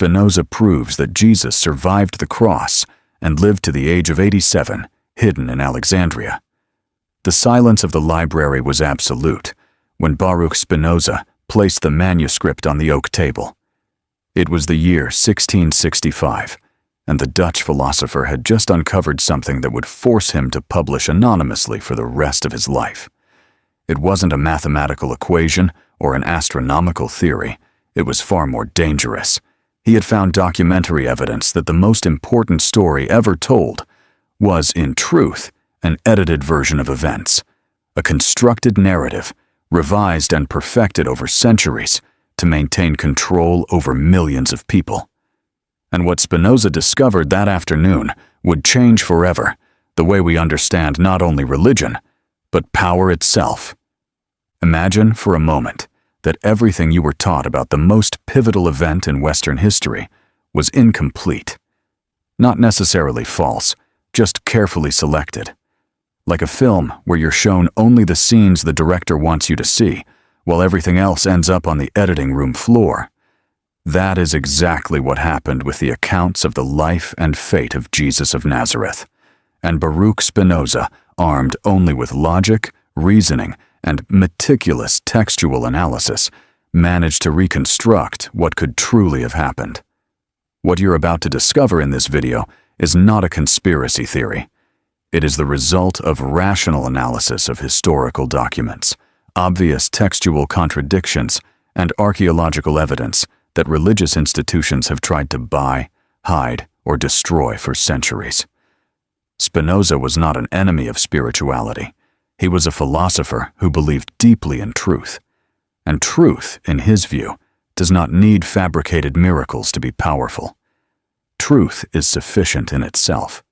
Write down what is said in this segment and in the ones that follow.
Spinoza proves that Jesus survived the cross and lived to the age of 87, hidden in Alexandria. The silence of the library was absolute when Baruch Spinoza placed the manuscript on the oak table. It was the year 1665, and the Dutch philosopher had just uncovered something that would force him to publish anonymously for the rest of his life. It wasn't a mathematical equation or an astronomical theory. It was far more dangerous. He had found documentary evidence that the most important story ever told was, in truth, an edited version of events, a constructed narrative, revised and perfected over centuries to maintain control over millions of people. And what Spinoza discovered that afternoon would change forever the way we understand not only religion, but power itself. Imagine for a moment that everything you were taught about the most pivotal event in Western history was incomplete. Not necessarily false, just carefully selected. Like a film where you're shown only the scenes the director wants you to see, while everything else ends up on the editing room floor. That is exactly what happened with the accounts of the life and fate of Jesus of Nazareth. And Baruch Spinoza, armed only with logic, reasoning, and meticulous textual analysis, managed to reconstruct what could truly have happened. What you're about to discover in this video is not a conspiracy theory. It is the result of rational analysis of historical documents, obvious textual contradictions, and archaeological evidence that religious institutions have tried to buy, hide, or destroy for centuries. Spinoza was not an enemy of spirituality. He was a philosopher who believed deeply in truth. And truth, in his view, does not need fabricated miracles to be powerful. Truth is sufficient in itself.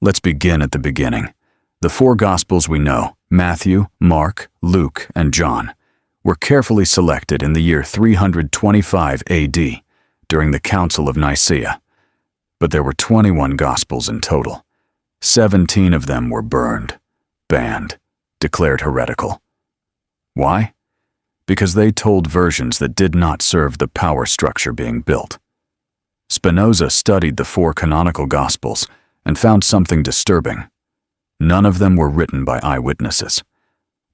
Let's begin at the beginning. The four Gospels we know, Matthew, Mark, Luke, and John, were carefully selected in the year 325 AD during the Council of Nicaea. But there were 21 Gospels in total. 17 of them were burned, banned, declared heretical. Why? Because they told versions that did not serve the power structure being built. Spinoza studied the four canonical Gospels and found something disturbing. None of them were written by eyewitnesses.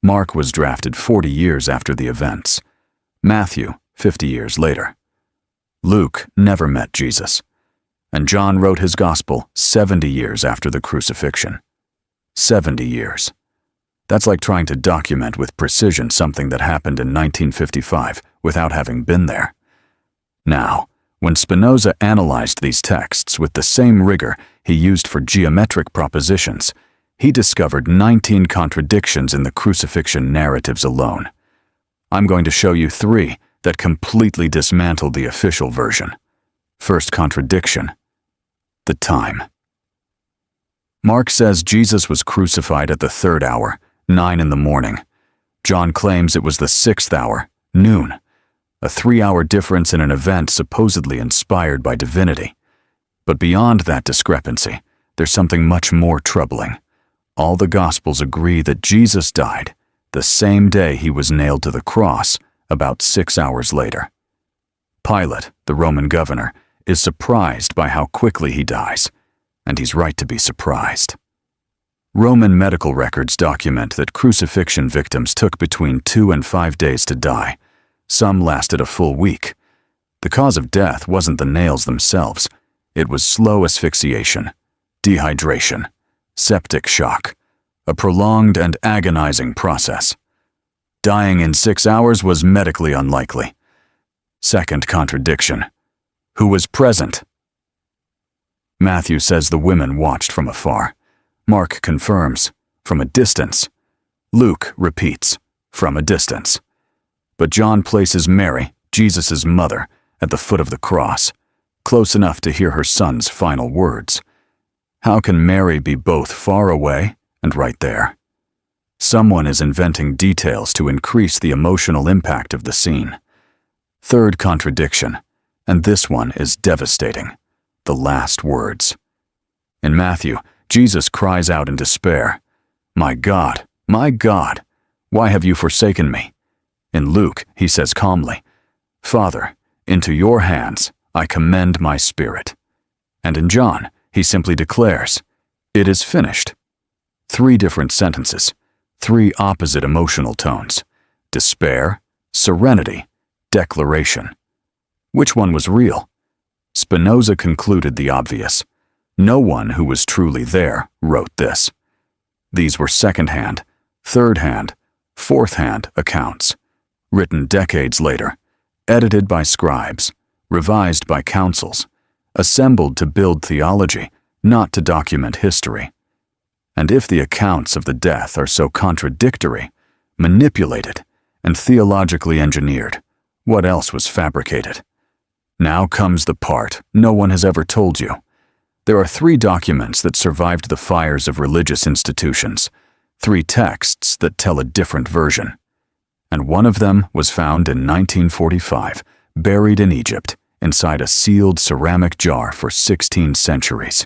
Mark was drafted 40 years after the events. Matthew, 50 years later. Luke never met Jesus. And John wrote his Gospel 70 years after the crucifixion. 70 years. That's like trying to document with precision something that happened in 1955 without having been there. Now, when Spinoza analyzed these texts with the same rigor he used for geometric propositions, he discovered 19 contradictions in the crucifixion narratives alone. I'm going to show you 3 that completely dismantled the official version. First contradiction: the time. Mark says Jesus was crucified at the 3rd hour, 9 in the morning. John claims it was the 6th hour, noon, a 3-hour difference in an event supposedly inspired by divinity. But beyond that discrepancy, there's something much more troubling. All the Gospels agree that Jesus died the same day he was nailed to the cross, about 6 hours later. Pilate, the Roman governor, is surprised by how quickly he dies, and he's right to be surprised. Roman medical records document that crucifixion victims took between 2 and 5 days to die. Some lasted a full week. The cause of death wasn't the nails themselves. It was slow asphyxiation, dehydration, septic shock, a prolonged and agonizing process. Dying in 6 hours was medically unlikely. Second contradiction: who was present? Matthew says the women watched from afar. Mark confirms, from a distance. Luke repeats, from a distance. But John places Mary, Jesus' mother, at the foot of the cross, close enough to hear her son's final words. How can Mary be both far away and right there? Someone is inventing details to increase the emotional impact of the scene. Third contradiction, and this one is devastating: the last words. In Matthew, Jesus cries out in despair, my God, why have you forsaken me?" In Luke, he says calmly, "Father, into your hands I commend my spirit. And in John, he simply declares, it is finished. 3 different sentences, 3 opposite emotional tones: despair, serenity, declaration. Which one was real? Spinoza concluded the obvious. No one who was truly there wrote this. These were second-hand, third-hand, fourth-hand accounts, written decades later, edited by scribes, revised by councils, assembled to build theology, not to document history. And if the accounts of the death are so contradictory, manipulated, and theologically engineered, what else was fabricated? Now comes the part no one has ever told you. There are 3 documents that survived the fires of religious institutions, 3 texts that tell a different version. And one of them was found in 1945, buried in Egypt, inside a sealed ceramic jar for 16 centuries.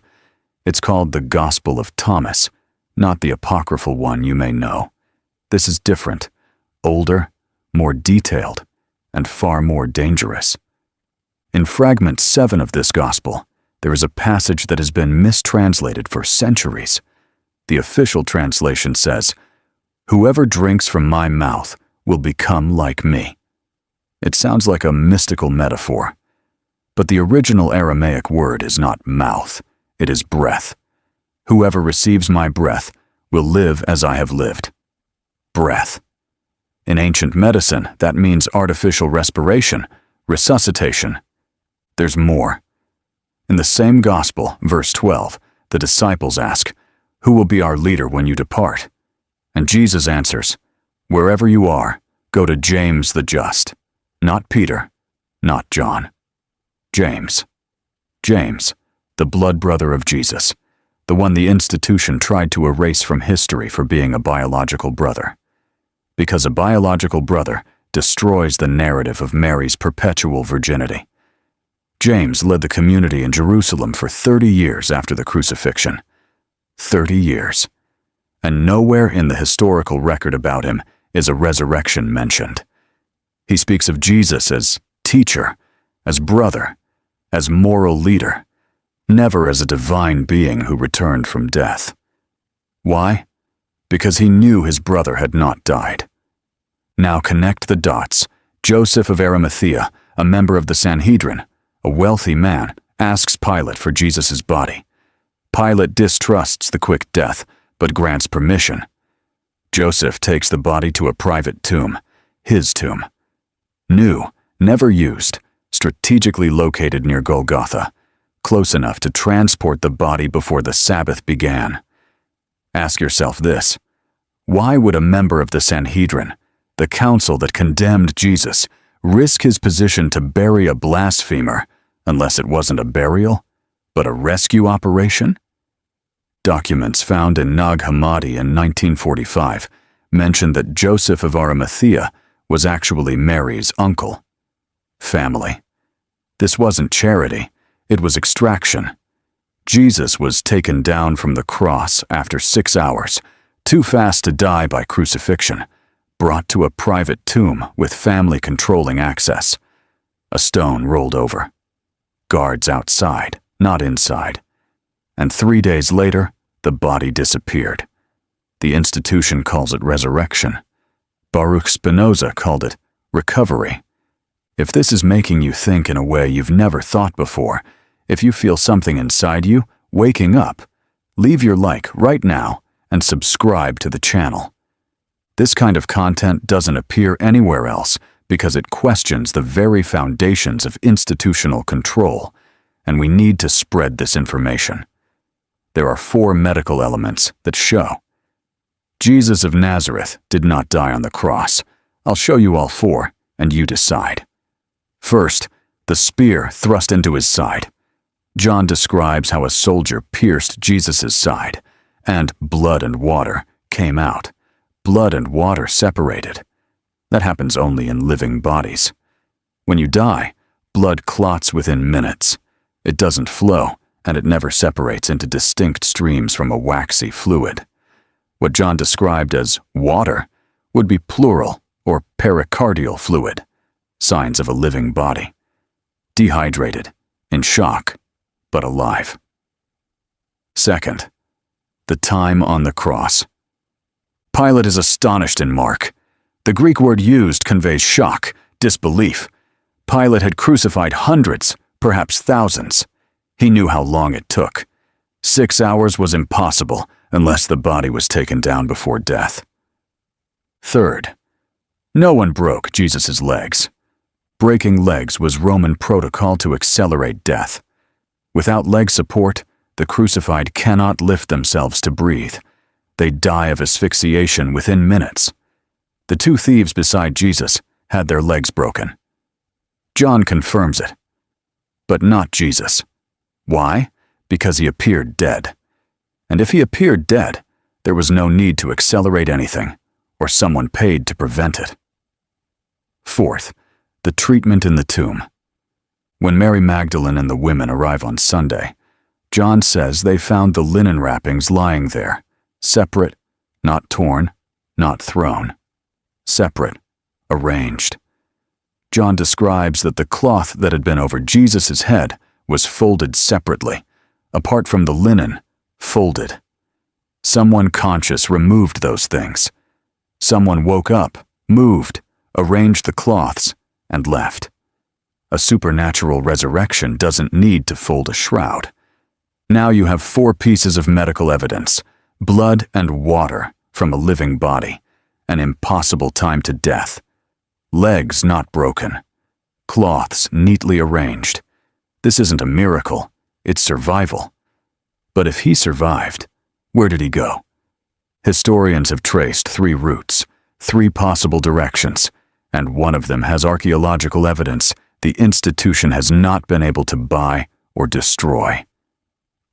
It's called the Gospel of Thomas, not the apocryphal one you may know. This is different, older, more detailed, and far more dangerous. In fragment 7 of this gospel, there is a passage that has been mistranslated for centuries. The official translation says, "Whoever drinks from my mouth will become like me." It sounds like a mystical metaphor, but the original Aramaic word is not mouth, it is breath. Whoever receives my breath will live as I have lived. Breath. In ancient medicine, that means artificial respiration, resuscitation. There's more. In the same gospel, verse 12, the disciples ask, "Who will be our leader when you depart?" And Jesus answers, "Wherever you are, go to James the just." Not Peter, not John. James. James, the blood brother of Jesus, the one the institution tried to erase from history for being a biological brother. Because a biological brother destroys the narrative of Mary's perpetual virginity. James led the community in Jerusalem for 30 years after the crucifixion. 30 years. And nowhere in the historical record about him is a resurrection mentioned. He speaks of Jesus as teacher, as brother, as moral leader, never as a divine being who returned from death. Why? Because he knew his brother had not died. Now connect the dots. Joseph of Arimathea, a member of the Sanhedrin, a wealthy man, asks Pilate for Jesus' body. Pilate distrusts the quick death, but grants permission. Joseph takes the body to a private tomb, his tomb. New, never used, strategically located near Golgotha, close enough to transport the body before the Sabbath began. Ask yourself this: why would a member of the Sanhedrin, the council that condemned Jesus, risk his position to bury a blasphemer unless it wasn't a burial, but a rescue operation? Documents found in Nag Hammadi in 1945 mention that Joseph of Arimathea was actually Mary's uncle. Family. This wasn't charity, it was extraction. Jesus was taken down from the cross after 6 hours, too fast to die by crucifixion, brought to a private tomb with family controlling access. A stone rolled over. Guards outside, not inside. And 3 days later, the body disappeared. The institution calls it resurrection. Baruch Spinoza called it recovery. If this is making you think in a way you've never thought before, if you feel something inside you waking up, leave your like right now and subscribe to the channel. This kind of content doesn't appear anywhere else because it questions the very foundations of institutional control, and we need to spread this information. There are 4 medical elements that show. Jesus of Nazareth did not die on the cross. I'll show you all 4, and you decide. First, the spear thrust into his side. John describes how a soldier pierced Jesus' side, and blood and water came out. Blood and water separated. That happens only in living bodies. When you die, blood clots within minutes. It doesn't flow, and it never separates into distinct streams from a waxy fluid. What John described as water would be pleural or pericardial fluid, signs of a living body. Dehydrated, in shock, but alive. Second, the time on the cross. Pilate is astonished in Mark. The Greek word used conveys shock, disbelief. Pilate had crucified hundreds, perhaps thousands. He knew how long it took. 6 hours was impossible unless the body was taken down before death. Third, no one broke Jesus' legs. Breaking legs was Roman protocol to accelerate death. Without leg support, the crucified cannot lift themselves to breathe. They die of asphyxiation within minutes. The 2 thieves beside Jesus had their legs broken. John confirms it. But not Jesus. Why? Because he appeared dead. And if he appeared dead, there was no need to accelerate anything, or someone paid to prevent it. Fourth, the treatment in the tomb. When Mary Magdalene and the women arrive on Sunday, John says they found the linen wrappings lying there, separate, not torn, not thrown. Separate, arranged. John describes that the cloth that had been over Jesus' head was folded separately, apart from the linen, folded. Someone conscious removed those things. Someone woke up, moved, arranged the cloths, and left. A supernatural resurrection doesn't need to fold a shroud. Now you have 4 pieces of medical evidence, blood and water from a living body, an impossible time to death. Legs not broken. Cloths neatly arranged. This isn't a miracle, it's survival. But if he survived, where did he go? Historians have traced 3 routes, 3 possible directions, and one of them has archaeological evidence the institution has not been able to buy or destroy.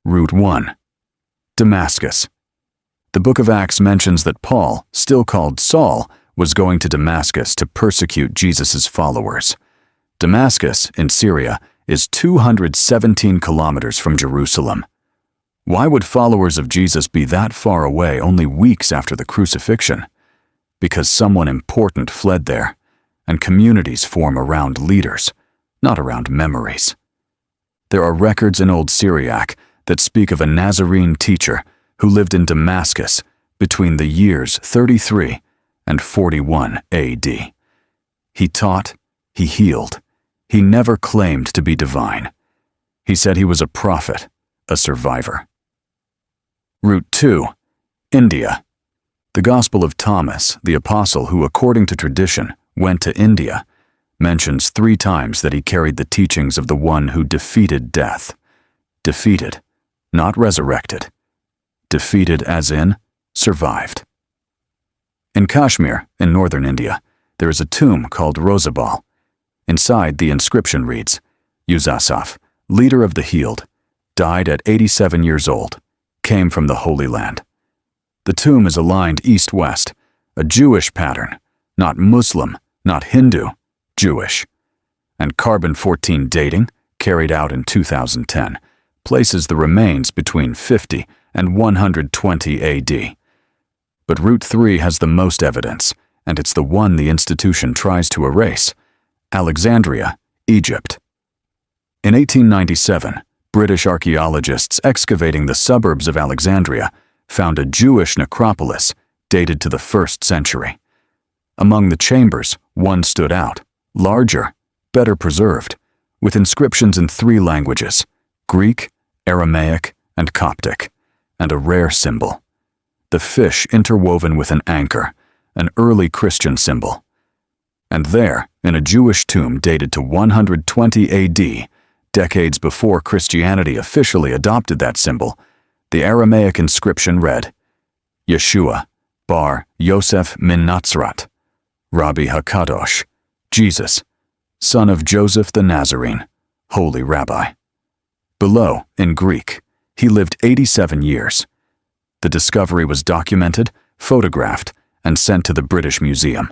Route 1. Damascus. The book of Acts mentions that Paul, still called Saul, was going to Damascus to persecute Jesus' followers. Damascus, in Syria, is 217 kilometers from Jerusalem. Why would followers of Jesus be that far away only weeks after the crucifixion? Because someone important fled there, and communities form around leaders, not around memories. There are records in Old Syriac that speak of a Nazarene teacher who lived in Damascus between the years 33 and 41 AD. He taught, he healed. He never claimed to be divine. He said he was a prophet, a survivor. Route 2. India. The Gospel of Thomas, the apostle who, according to tradition, went to India, mentions 3 times that he carried the teachings of the one who defeated death. Defeated, not resurrected. Defeated as in, survived. In Kashmir, in northern India, there is a tomb called Rosabal. Inside, the inscription reads, Yusasaf, leader of the healed, died at 87 years old, came from the Holy Land. The tomb is aligned east-west, a Jewish pattern, not Muslim, not Hindu, Jewish. And carbon-14 dating, carried out in 2010, places the remains between 50 and 120 AD. But Route 3 has the most evidence, and it's the one the institution tries to erase. Alexandria, Egypt. In 1897, British archaeologists excavating the suburbs of Alexandria found a Jewish necropolis dated to the 1st century. Among the chambers, one stood out, larger, better preserved, with inscriptions in 3 languages, Greek, Aramaic, and Coptic, and a rare symbol. The fish interwoven with an anchor, an early Christian symbol. And there, in a Jewish tomb dated to 120 AD, decades before Christianity officially adopted that symbol, the Aramaic inscription read, Yeshua, Bar Yosef min Nazareth, Rabbi HaKadosh, Jesus, son of Joseph the Nazarene, Holy Rabbi. Below, in Greek, he lived 87 years. The discovery was documented, photographed, and sent to the British Museum.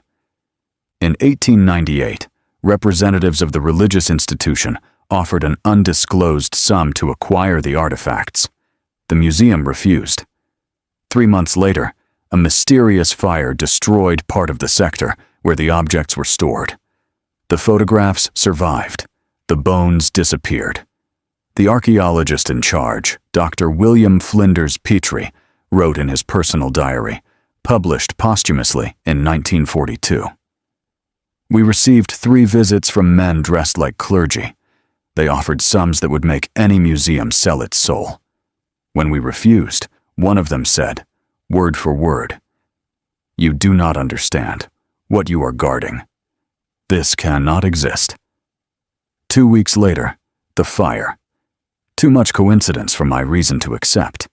In 1898, representatives of the religious institution offered an undisclosed sum to acquire the artifacts. The museum refused. 3 months later, a mysterious fire destroyed part of the sector where the objects were stored. The photographs survived. The bones disappeared. The archaeologist in charge, Dr. William Flinders Petrie, wrote in his personal diary, published posthumously in 1942. We received 3 visits from men dressed like clergy. They offered sums that would make any museum sell its soul. When we refused, one of them said, word for word, "You do not understand what you are guarding. This cannot exist." 2 weeks later, the fire. Too much coincidence for my reason to accept.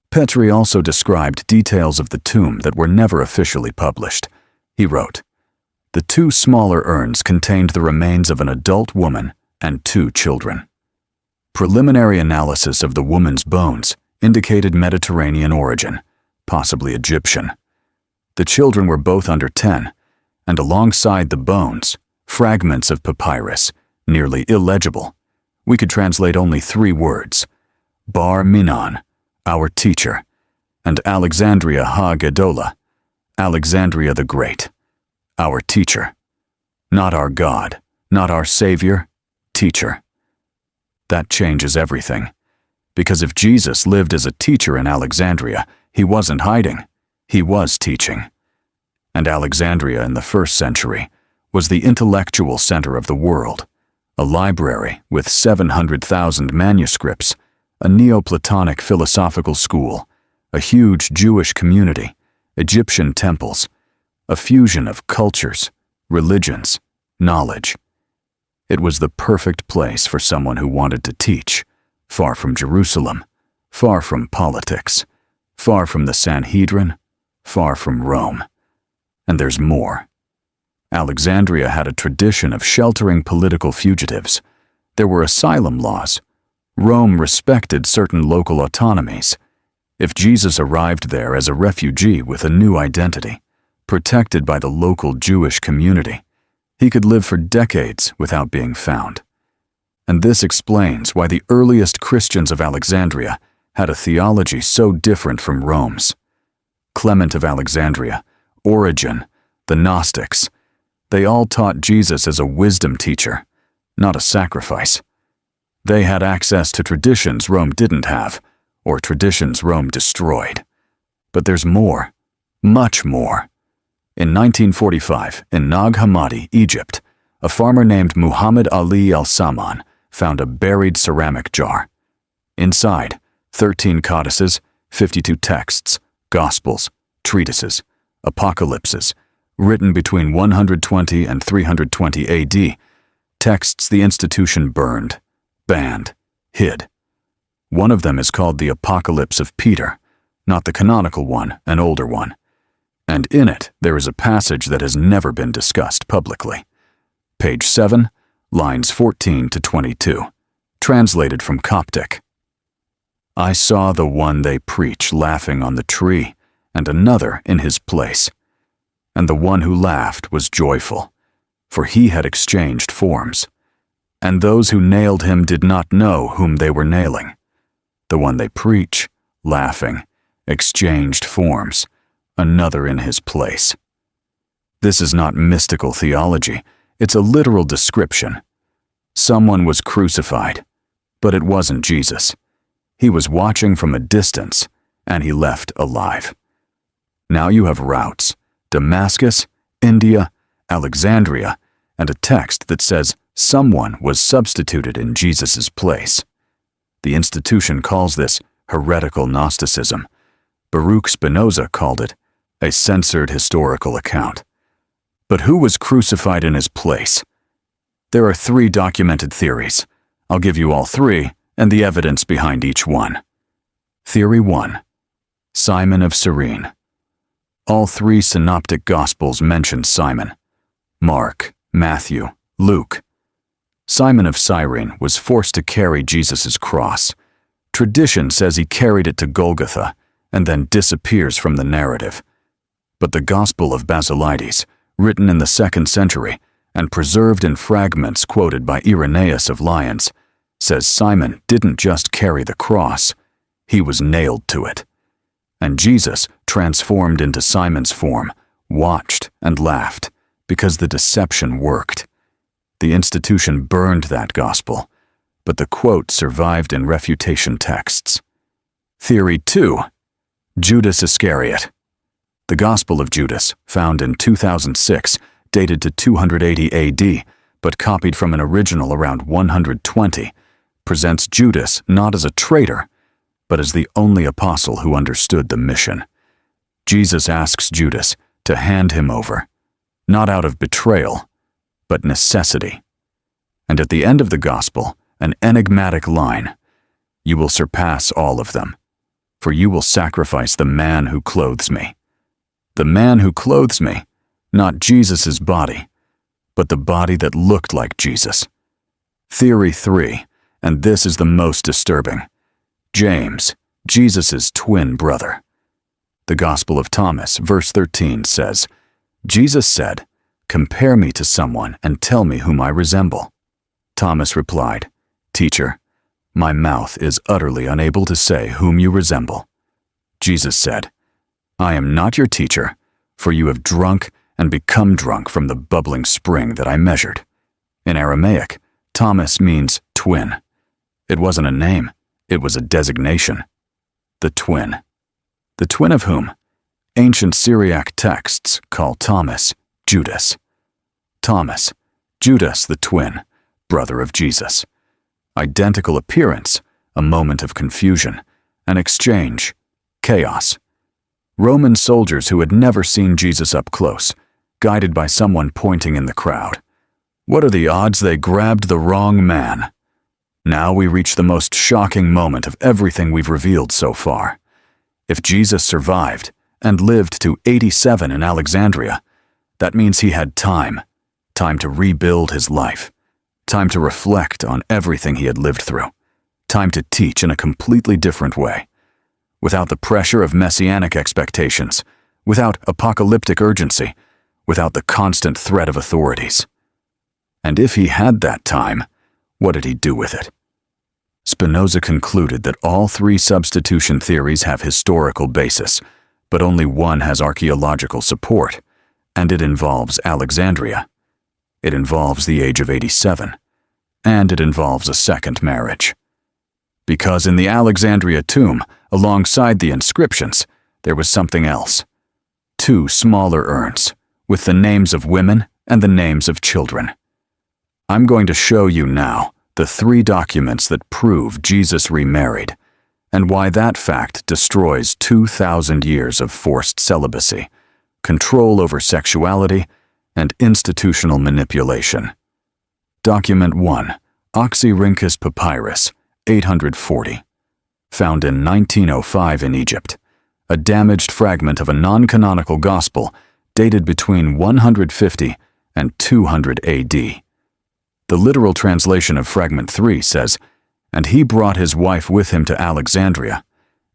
Petrie also described details of the tomb that were never officially published. He wrote, "The 2 smaller urns contained the remains of an adult woman and 2 children. Preliminary analysis of the woman's bones indicated Mediterranean origin, possibly Egyptian. The children were both under 10, and alongside the bones, fragments of papyrus, nearly illegible. We could translate only 3 words, Bar Minan, our teacher, and Alexandria ha Gedola, Alexandria the Great, our teacher. Not our God, not our Savior, teacher." That changes everything. Because if Jesus lived as a teacher in Alexandria, he wasn't hiding, he was teaching. And Alexandria in the 1st century was the intellectual center of the world, a library with 700,000 manuscripts, a Neoplatonic philosophical school, a huge Jewish community, Egyptian temples, a fusion of cultures, religions, knowledge. It was the perfect place for someone who wanted to teach, far from Jerusalem, far from politics, far from the Sanhedrin, far from Rome. And there's more. Alexandria had a tradition of sheltering political fugitives. There were asylum laws. Rome respected certain local autonomies. If Jesus arrived there as a refugee with a new identity, protected by the local Jewish community, he could live for decades without being found. And this explains why the earliest Christians of Alexandria had a theology so different from Rome's. Clement of Alexandria, Origen, the Gnostics, they all taught Jesus as a wisdom teacher, not a sacrifice. They had access to traditions Rome didn't have, or traditions Rome destroyed. But there's more, much more. In 1945, in Nag Hammadi, Egypt, a farmer named Muhammad Ali al-Saman found a buried ceramic jar. Inside, 13 codices, 52 texts, gospels, treatises, apocalypses, written between 120 and 320 AD, texts the institution burned, banned, hid. One of them is called the Apocalypse of Peter, not the canonical one, an older one. And in it, there is a passage that has never been discussed publicly. Page 7, lines 14 to 22, translated from Coptic. "I saw the one they preach laughing on the tree, and another in his place. And the one who laughed was joyful, for he had exchanged forms. And those who nailed him did not know whom they were nailing. The one they preach, laughing, exchanged forms, another in his place." This is not mystical theology, it's a literal description. Someone was crucified, but it wasn't Jesus. He was watching from a distance, and he left alive. Now you have routes, Damascus, India, Alexandria, and a text that says someone was substituted in Jesus' place. The institution calls this heretical Gnosticism. Baruch Spinoza called it a censored historical account. But who was crucified in his place? There are 3 documented theories. I'll give you all 3 and the evidence behind each one. Theory 1. Simon of Cyrene. All 3 synoptic gospels mention Simon: Mark, Matthew, Luke. Simon of Cyrene was forced to carry Jesus' cross. Tradition says he carried it to Golgotha and then disappears from the narrative. But the Gospel of Basilides, written in the 2nd century and preserved in fragments quoted by Irenaeus of Lyons, says Simon didn't just carry the cross, he was nailed to it. And Jesus, transformed into Simon's form, watched and laughed because the deception worked. The institution burned that gospel, but the quote survived in refutation texts. Theory 2. Judas Iscariot. The Gospel of Judas, found in 2006, dated to 280 AD, but copied from an original around 120, presents Judas not as a traitor, but as the only apostle who understood the mission. Jesus asks Judas to hand him over, not out of betrayal, but necessity. And at the end of the Gospel, an enigmatic line, "You will surpass all of them, for you will sacrifice the man who clothes me." The man who clothes me, not Jesus' body, but the body that looked like Jesus. Theory 3, and this is the most disturbing. James, Jesus' twin brother. The Gospel of Thomas, verse 13 says, Jesus said, "Compare me to someone and tell me whom I resemble." Thomas replied, "Teacher, my mouth is utterly unable to say whom you resemble." Jesus said, "I am not your teacher, for you have drunk and become drunk from the bubbling spring that I measured." In Aramaic, Thomas means twin. It wasn't a name, it was a designation. The twin. The twin of whom? Ancient Syriac texts call Thomas Judas. Thomas, Judas the twin, brother of Jesus. Identical appearance, a moment of confusion, an exchange, chaos. Roman soldiers who had never seen Jesus up close, guided by someone pointing in the crowd. What are the odds they grabbed the wrong man? Now we reach the most shocking moment of everything we've revealed so far. If Jesus survived and lived to 87 in Alexandria, that means he had time to rebuild his life, time to reflect on everything he had lived through, time to teach in a completely different way, without the pressure of messianic expectations, without apocalyptic urgency, without the constant threat of authorities. And if he had that time, what did he do with it? Spinoza concluded that all three substitution theories have historical basis, but only one has archaeological support, and it involves Alexandria. It involves the age of 87, and it involves a second marriage. Because in the Alexandria tomb, alongside the inscriptions, there was something else. 2 smaller urns, with the names of women and the names of children. I'm going to show you now the 3 documents that prove Jesus remarried, and why that fact destroys 2,000 years of forced celibacy, control over sexuality, and institutional manipulation. Document 1, Oxyrhynchus Papyrus, 840. Found in 1905 in Egypt, a damaged fragment of a non-canonical gospel dated between 150 and 200 AD. The literal translation of Fragment 3 says, "And he brought his wife with him to Alexandria,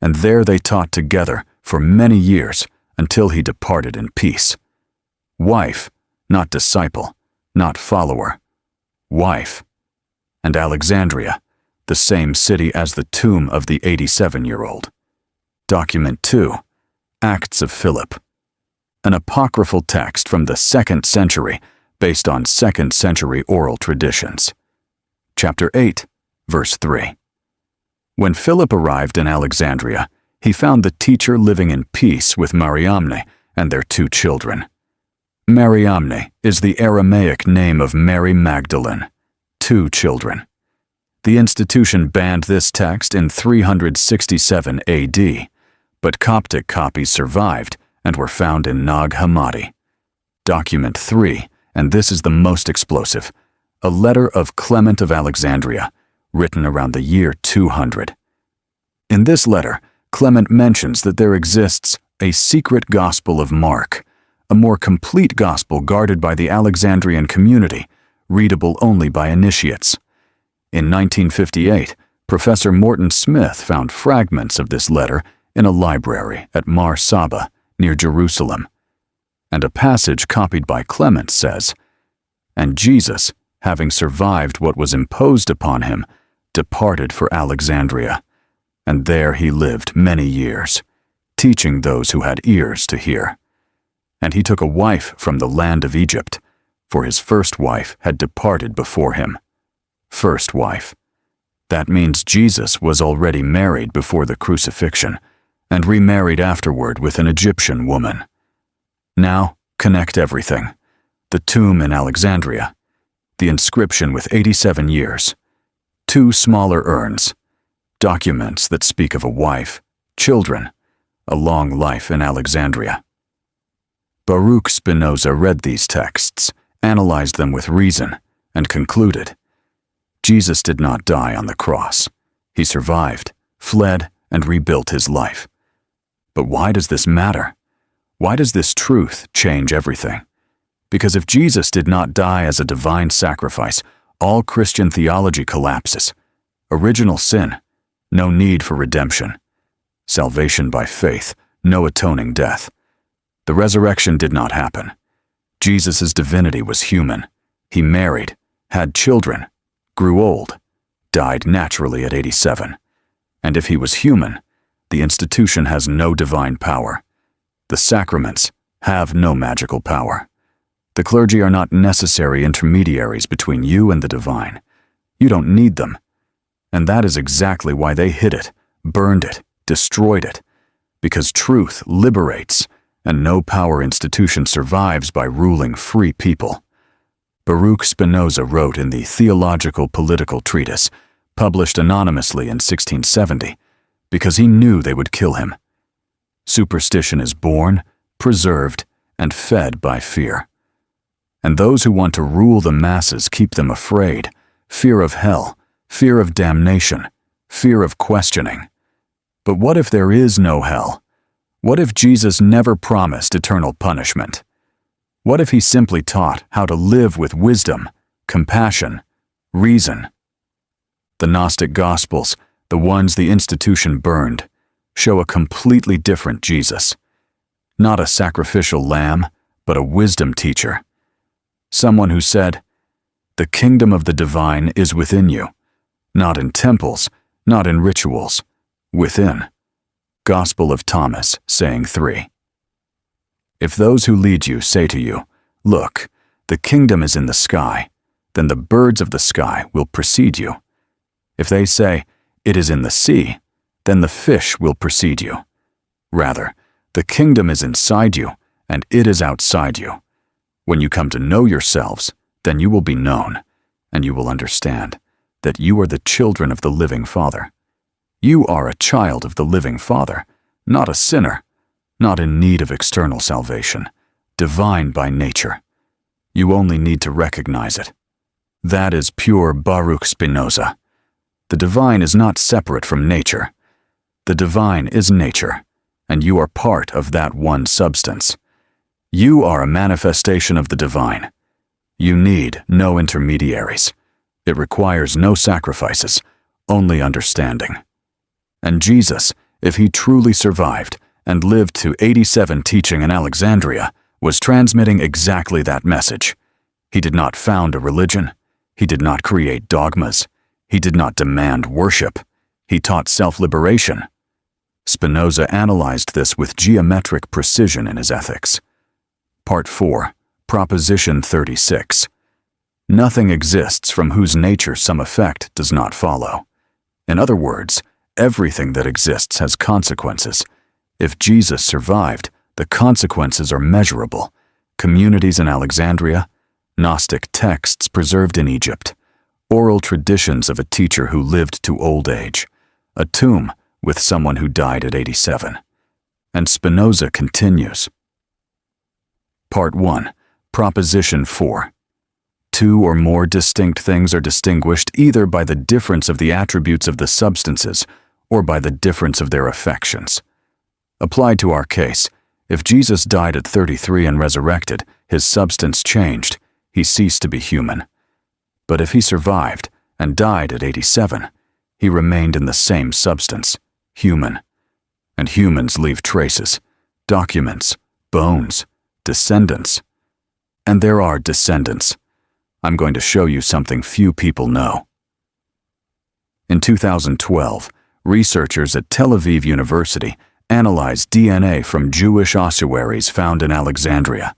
and there they taught together for many years until he departed in peace." Wife, not disciple, not follower. Wife. And Alexandria, the same city as the tomb of the 87-year-old. Document 2, Acts of Philip. An apocryphal text from the 2nd century based on 2nd century oral traditions. Chapter 8, verse 3. When Philip arrived in Alexandria, he found the teacher living in peace with Mariamne and their 2 children. Mariamne is the Aramaic name of Mary Magdalene, 2 children. The institution banned this text in 367 AD, but Coptic copies survived and were found in Nag Hammadi. Document 3, and this is the most explosive, a letter of Clement of Alexandria, written around the year 200. In this letter, Clement mentions that there exists a secret gospel of Mark, a more complete gospel guarded by the Alexandrian community, readable only by initiates. In 1958, Professor Morton Smith found fragments of this letter in a library at Mar Saba, near Jerusalem. And a passage copied by Clement says, "And Jesus, having survived what was imposed upon him, departed for Alexandria, and there he lived many years, teaching those who had ears to hear. And he took a wife from the land of Egypt, for his first wife had departed before him." First wife. That means Jesus was already married before the crucifixion and remarried afterward with an Egyptian woman. Now, connect everything. The tomb in Alexandria, the inscription with 87 years, 2 smaller urns, documents that speak of a wife, children, a long life in Alexandria. Baruch Spinoza read these texts, analyzed them with reason, and concluded, Jesus did not die on the cross. He survived, fled, and rebuilt his life. But why does this matter? Why does this truth change everything? Because if Jesus did not die as a divine sacrifice, all Christian theology collapses. Original sin, no need for redemption. Salvation by faith, no atoning death. The resurrection did not happen. Jesus' divinity was human. He married, had children, grew old, died naturally at 87. And if he was human, the institution has no divine power. The sacraments have no magical power. The clergy are not necessary intermediaries between you and the divine. You don't need them. And that is exactly why they hid it, burned it, destroyed it. Because truth liberates, and no power institution survives by ruling free people. Baruch Spinoza wrote in the Theological Political Treatise, published anonymously in 1670, because he knew they would kill him. Superstition is born, preserved, and fed by fear. And those who want to rule the masses keep them afraid, fear of hell, fear of damnation, fear of questioning. But what if there is no hell? What if Jesus never promised eternal punishment? What if he simply taught how to live with wisdom, compassion, reason? The Gnostic Gospels, the ones the institution burned, show a completely different Jesus. Not a sacrificial lamb, but a wisdom teacher. Someone who said, "The kingdom of the divine is within you, not in temples, not in rituals, within." Gospel of Thomas, saying 3. If those who lead you say to you, "Look, the kingdom is in the sky," then the birds of the sky will precede you. If they say, "It is in the sea," then the fish will precede you. Rather, the kingdom is inside you, and it is outside you. When you come to know yourselves, then you will be known, and you will understand that you are the children of the living Father. You are a child of the living Father, not a sinner, not in need of external salvation, divine by nature. You only need to recognize it. That is pure Baruch Spinoza. The divine is not separate from nature. The divine is nature, and you are part of that one substance. You are a manifestation of the divine. You need no intermediaries. It requires no sacrifices, only understanding. And Jesus, if he truly survived and lived to 87 teaching in Alexandria, was transmitting exactly that message. He did not found a religion. He did not create dogmas. He did not demand worship. He taught self-liberation. Spinoza analyzed this with geometric precision in his Ethics. Part 4, Proposition 36. Nothing exists from whose nature some effect does not follow. In other words, everything that exists has consequences. If Jesus survived, the consequences are measurable. Communities in Alexandria, Gnostic texts preserved in Egypt, oral traditions of a teacher who lived to old age, a tomb with someone who died at 87. And Spinoza continues. Part 1, Proposition 4. 2 or more distinct things are distinguished either by the difference of the attributes of the substances or by the difference of their affections. Applied to our case, if Jesus died at 33 and resurrected, his substance changed, he ceased to be human. But if he survived and died at 87, he remained in the same substance, human. And humans leave traces, documents, bones, descendants. And there are descendants. I'm going to show you something few people know. In 2012, researchers at Tel Aviv University analyzed DNA from Jewish ossuaries found in Alexandria,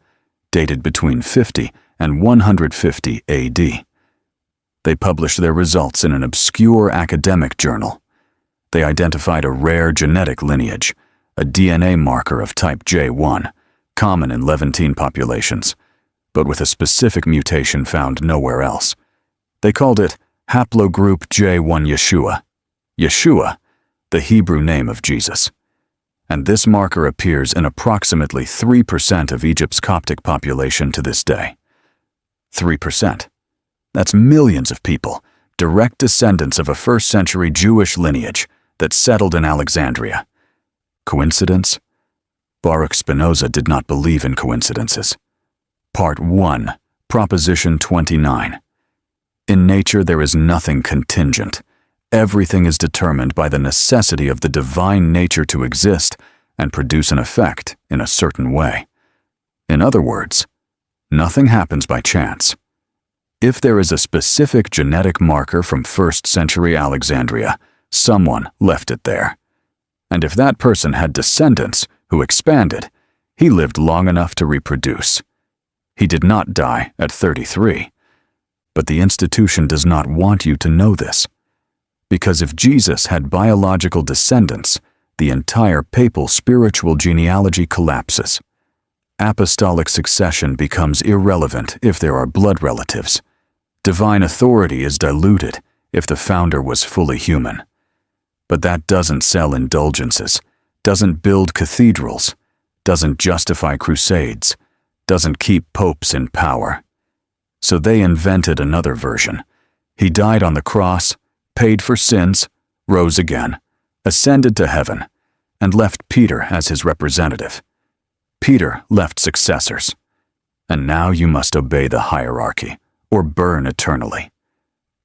dated between 50 and 150 AD. They published their results in an obscure academic journal. They identified a rare genetic lineage, a DNA marker of type J1, common in Levantine populations, but with a specific mutation found nowhere else. They called it haplogroup J1 Yeshua. Yeshua, the Hebrew name of Jesus. And this marker appears in approximately 3% of Egypt's Coptic population to this day. 3%. That's millions of people, direct descendants of a first-century Jewish lineage that settled in Alexandria. Coincidence? Baruch Spinoza did not believe in coincidences. Part 1, Proposition 29. In nature there is nothing contingent. Everything is determined by the necessity of the divine nature to exist and produce an effect in a certain way. In other words, nothing happens by chance. If there is a specific genetic marker from first-century Alexandria, someone left it there. And if that person had descendants who expanded, he lived long enough to reproduce. He did not die at 33. But the institution does not want you to know this. Because if Jesus had biological descendants, the entire papal spiritual genealogy collapses. Apostolic succession becomes irrelevant if there are blood relatives. Divine authority is diluted if the founder was fully human. But that doesn't sell indulgences, doesn't build cathedrals, doesn't justify crusades, doesn't keep popes in power. So they invented another version. He died on the cross, paid for sins, rose again, ascended to heaven, and left Peter as his representative. Peter left successors. And now you must obey the hierarchy, or burn eternally.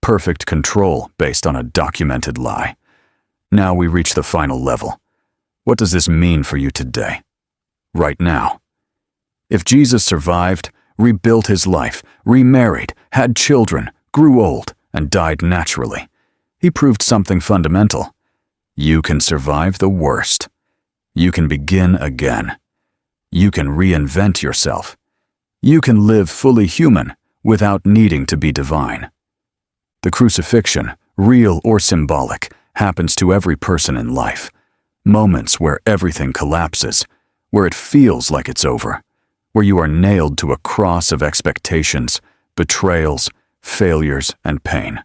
Perfect control based on a documented lie. Now we reach the final level. What does this mean for you today? Right now. If Jesus survived, rebuilt his life, remarried, had children, grew old, and died naturally, he proved something fundamental. You can survive the worst. You can begin again. You can reinvent yourself. You can live fully human without needing to be divine. The crucifixion, real or symbolic, happens to every person in life. Moments where everything collapses, where it feels like it's over, where you are nailed to a cross of expectations, betrayals, failures, and pain.